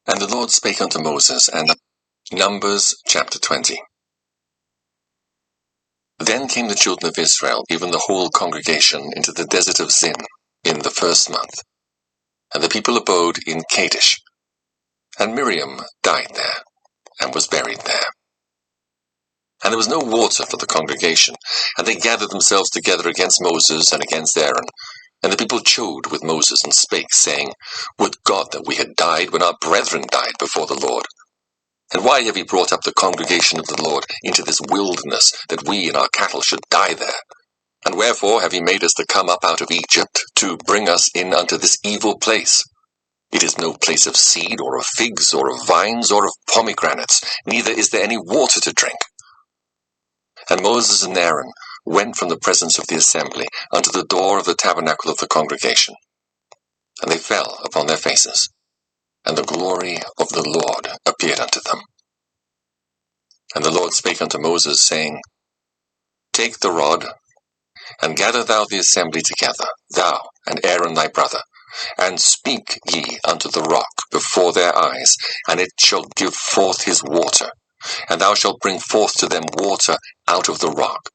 And the Lord spake unto Moses, and Numbers chapter 20. Then came the children of Israel, even the whole congregation, into the desert of Zin in the first month. And the people abode in Kadesh. And Miriam died there, and was buried there. And there was no water for the congregation, and they gathered themselves together against Moses and against Aaron. And the people chode with Moses, and spake, saying, Would God that we had died when our brethren died before the Lord. And why have ye brought up the congregation of the Lord into this wilderness, that we and our cattle should die there? And wherefore have ye made us to come up out of Egypt, to bring us in unto this evil place? It is no place of seed, or of figs, or of vines, or of pomegranates, neither is there any water to drink. And Moses and Aaron went from the presence of the assembly unto the door of the tabernacle of the congregation. And they fell upon their faces, and the glory of the Lord appeared unto them. And the Lord spake unto Moses, saying, Take the rod, and gather thou the assembly together, thou and Aaron thy brother, and speak ye unto the rock before their eyes, and it shall give forth his water, and thou shalt bring forth to them water out of the rock.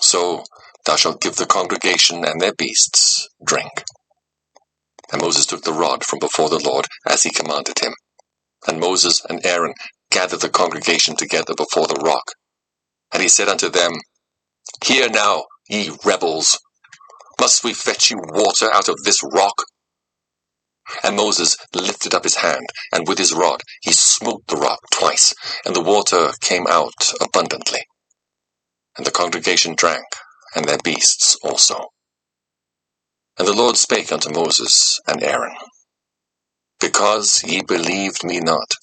So thou shalt give the congregation and their beasts drink. And Moses took the rod from before the Lord, as he commanded him. And Moses and Aaron gathered the congregation together before the rock. And he said unto them, Hear now, ye rebels, must we fetch you water out of this rock? And Moses lifted up his hand, and with his rod he smote the rock twice, and the water came out abundantly. And the congregation drank, and their beasts also. And the Lord spake unto Moses and Aaron, Because ye believed me not,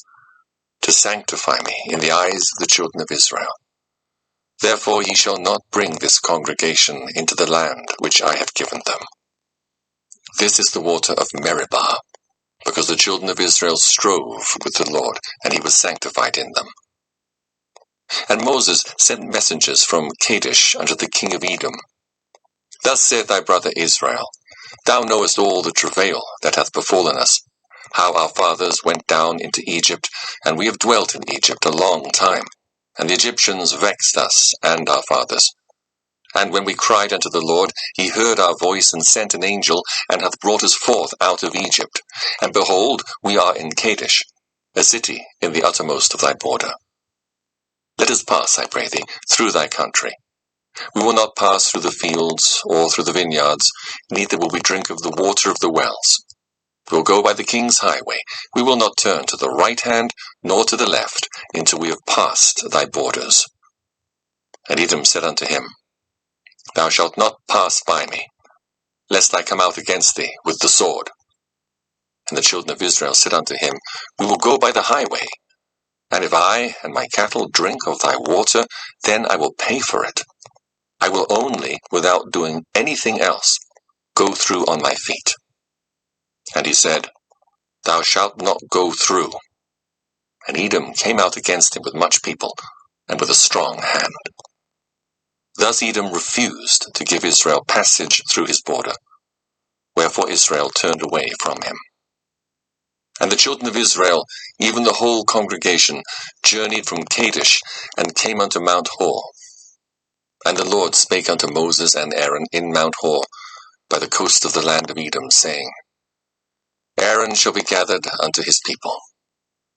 to sanctify me in the eyes of the children of Israel, therefore ye shall not bring this congregation into the land which I have given them. This is the water of Meribah, because the children of Israel strove with the Lord, and he was sanctified in them. And Moses sent messengers from Kadesh unto the king of Edom. Thus saith thy brother Israel, Thou knowest all the travail that hath befallen us, how our fathers went down into Egypt, and we have dwelt in Egypt a long time, and the Egyptians vexed us and our fathers. And when we cried unto the Lord, he heard our voice, and sent an angel, and hath brought us forth out of Egypt. And behold, we are in Kadesh, a city in the uttermost of thy border. Let us pass, I pray thee, through thy country. We will not pass through the fields, or through the vineyards, neither will we drink of the water of the wells. We will go by the king's highway. We will not turn to the right hand, nor to the left, until we have passed thy borders. And Edom said unto him, Thou shalt not pass by me, lest I come out against thee with the sword. And the children of Israel said unto him, We will go by the highway, and if I and my cattle drink of thy water, then I will pay for it. I will only, without doing anything else, go through on my feet. And he said, Thou shalt not go through. And Edom came out against him with much people, and with a strong hand. Thus Edom refused to give Israel passage through his border, wherefore Israel turned away from him. And the children of Israel, even the whole congregation, journeyed from Kadesh, and came unto Mount Hor. And the Lord spake unto Moses and Aaron in Mount Hor, by the coast of the land of Edom, saying, Aaron shall be gathered unto his people,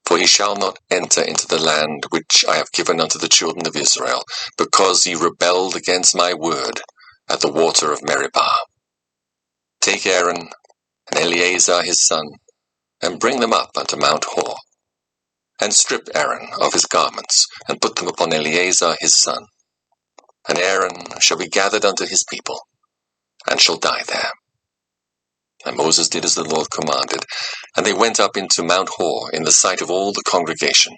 for he shall not enter into the land which I have given unto the children of Israel, because ye rebelled against my word at the water of Meribah. Take Aaron and Eleazar his son, and bring them up unto Mount Hor, and strip Aaron of his garments, and put them upon Eleazar his son. And Aaron shall be gathered unto his people, and shall die there. And Moses did as the Lord commanded, and they went up into Mount Hor in the sight of all the congregation.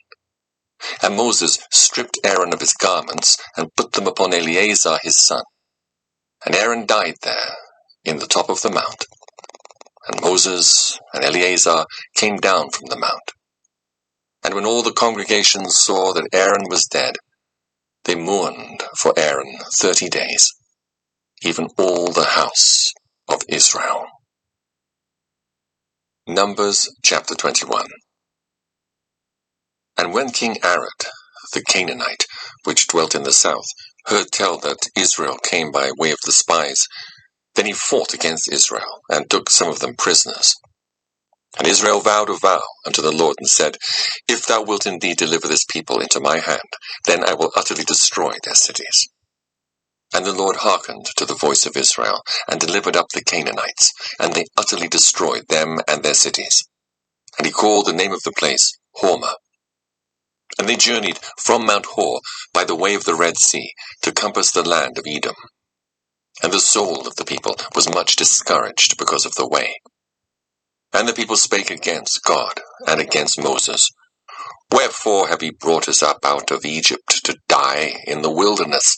And Moses stripped Aaron of his garments, and put them upon Eleazar his son. And Aaron died there in the top of the mount. And Moses and Eleazar came down from the mount. And when all the congregation saw that Aaron was dead, they mourned for Aaron 30 days, even all the house of Israel. Numbers chapter 21. And when King Arad, the Canaanite, which dwelt in the south, heard tell that Israel came by way of the spies, then he fought against Israel, and took some of them prisoners. And Israel vowed a vow unto the Lord, and said, If thou wilt indeed deliver this people into my hand, then I will utterly destroy their cities. And the Lord hearkened to the voice of Israel, and delivered up the Canaanites, and they utterly destroyed them and their cities. And he called the name of the place Hormah. And they journeyed from Mount Hor by the way of the Red Sea, to compass the land of Edom. And the soul of the people was much discouraged because of the way. And the people spake against God and against Moses. Wherefore have ye brought us up out of Egypt to die in the wilderness?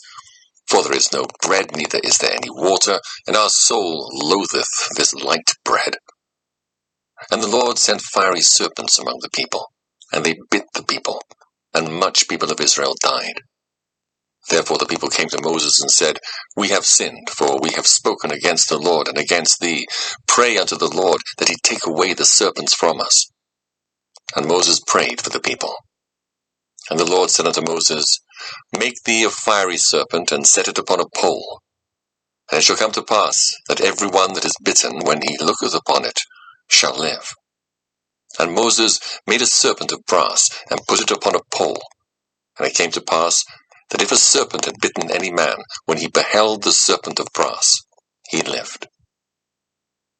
For there is no bread, neither is there any water, and our soul loatheth this light bread. And the Lord sent fiery serpents among the people, and they bit the people, and much people of Israel died. Therefore the people came to Moses and said, We have sinned, for we have spoken against the Lord and against thee. Pray unto the Lord that he take away the serpents from us. And Moses prayed for the people. And the Lord said unto Moses, Make thee a fiery serpent, and set it upon a pole. And it shall come to pass, that every one that is bitten, when he looketh upon it, shall live. And Moses made a serpent of brass, and put it upon a pole. And it came to pass, that if a serpent had bitten any man, when he beheld the serpent of brass, he lived.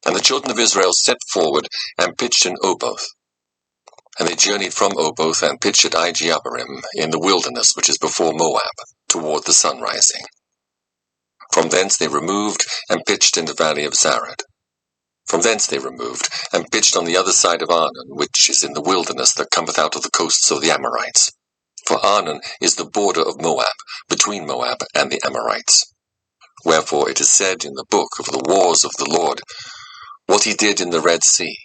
And the children of Israel set forward, and pitched in Oboth. And they journeyed from Oboth, and pitched at Ijeabarim, in the wilderness which is before Moab, toward the sun rising. From thence they removed, and pitched in the valley of Zared. From thence they removed, and pitched on the other side of Arnon, which is in the wilderness that cometh out of the coasts of the Amorites. For Arnon is the border of Moab, between Moab and the Amorites. Wherefore it is said in the book of the wars of the Lord, what he did in the Red Sea,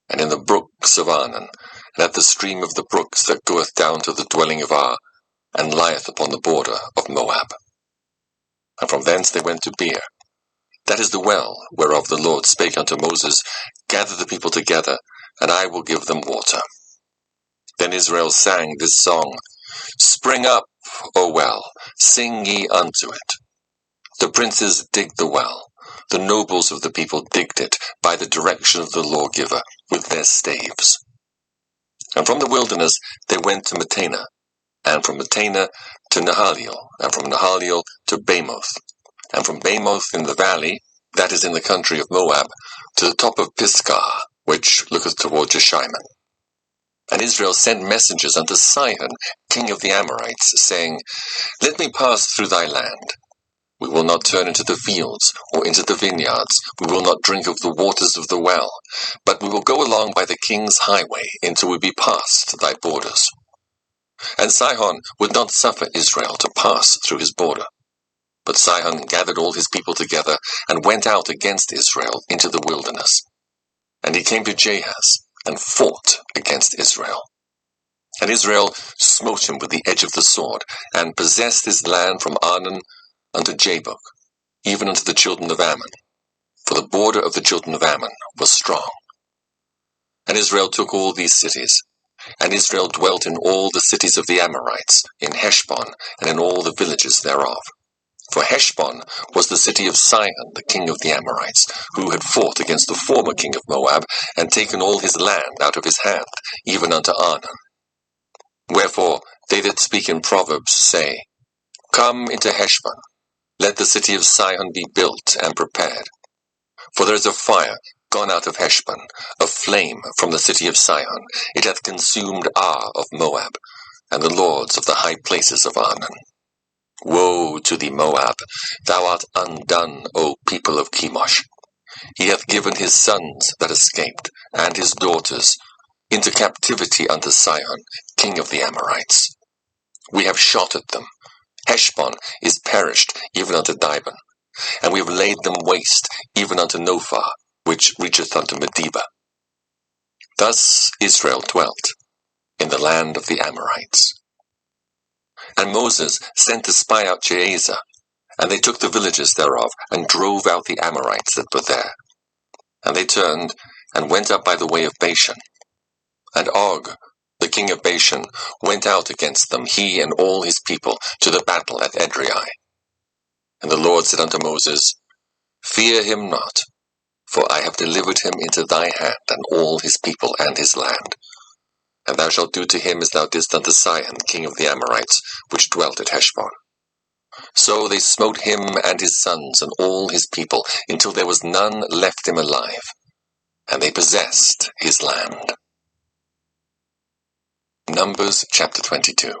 and in the brooks of Arnon, and at the stream of the brooks that goeth down to the dwelling of Ar, and lieth upon the border of Moab. And from thence they went to Beer. That is the well, whereof the Lord spake unto Moses, Gather the people together, and I will give them water. Then Israel sang this song, Spring up, O well, sing ye unto it. The princes digged the well, the nobles of the people digged it, by the direction of the lawgiver, with their staves. And from the wilderness they went to Mattanah, and from Mattanah to Nahaliel, and from Nahaliel to Bamoth, and from Bamoth in the valley, that is in the country of Moab, to the top of Pisgah, which looketh toward Jeshimon. And Israel sent messengers unto Sihon, king of the Amorites, saying, Let me pass through thy land. We will not turn into the fields, or into the vineyards. We will not drink of the waters of the well, but we will go along by the king's highway, until we be past thy borders. And Sihon would not suffer Israel to pass through his border. But Sihon gathered all his people together, and went out against Israel into the wilderness. And he came to Jahaz, and fought against Israel. And Israel smote him with the edge of the sword, and possessed his land from Arnon unto Jabbok, even unto the children of Ammon, for the border of the children of Ammon was strong. And Israel took all these cities, and Israel dwelt in all the cities of the Amorites, in Heshbon, and in all the villages thereof. For Heshbon was the city of Sihon, the king of the Amorites, who had fought against the former king of Moab, and taken all his land out of his hand, even unto Arnon. Wherefore they that speak in Proverbs say, Come into Heshbon, let the city of Sihon be built and prepared. For there is a fire gone out of Heshbon, a flame from the city of Sihon. It hath consumed Ar of Moab, and the lords of the high places of Arnon. Woe to thee, Moab! Thou art undone, O people of Chemosh. He hath given his sons that escaped, and his daughters, into captivity unto Sihon, king of the Amorites. We have shot at them. Heshbon is perished, even unto Dibon. And we have laid them waste, even unto Nophah, which reacheth unto Medeba. Thus Israel dwelt in the land of the Amorites. And Moses sent to spy out Jazer, and they took the villages thereof, and drove out the Amorites that were there. And they turned, and went up by the way of Bashan. And Og, the the king of Bashan, went out against them, he and all his people, to the battle at Edrei. And the Lord said unto Moses, Fear him not, for I have delivered him into thy hand, and all his people and his land. And thou shalt do to him as thou didst unto Sihon, king of the Amorites, which dwelt at Heshbon. So they smote him and his sons and all his people, until there was none left him alive, and they possessed his land. Numbers chapter 22.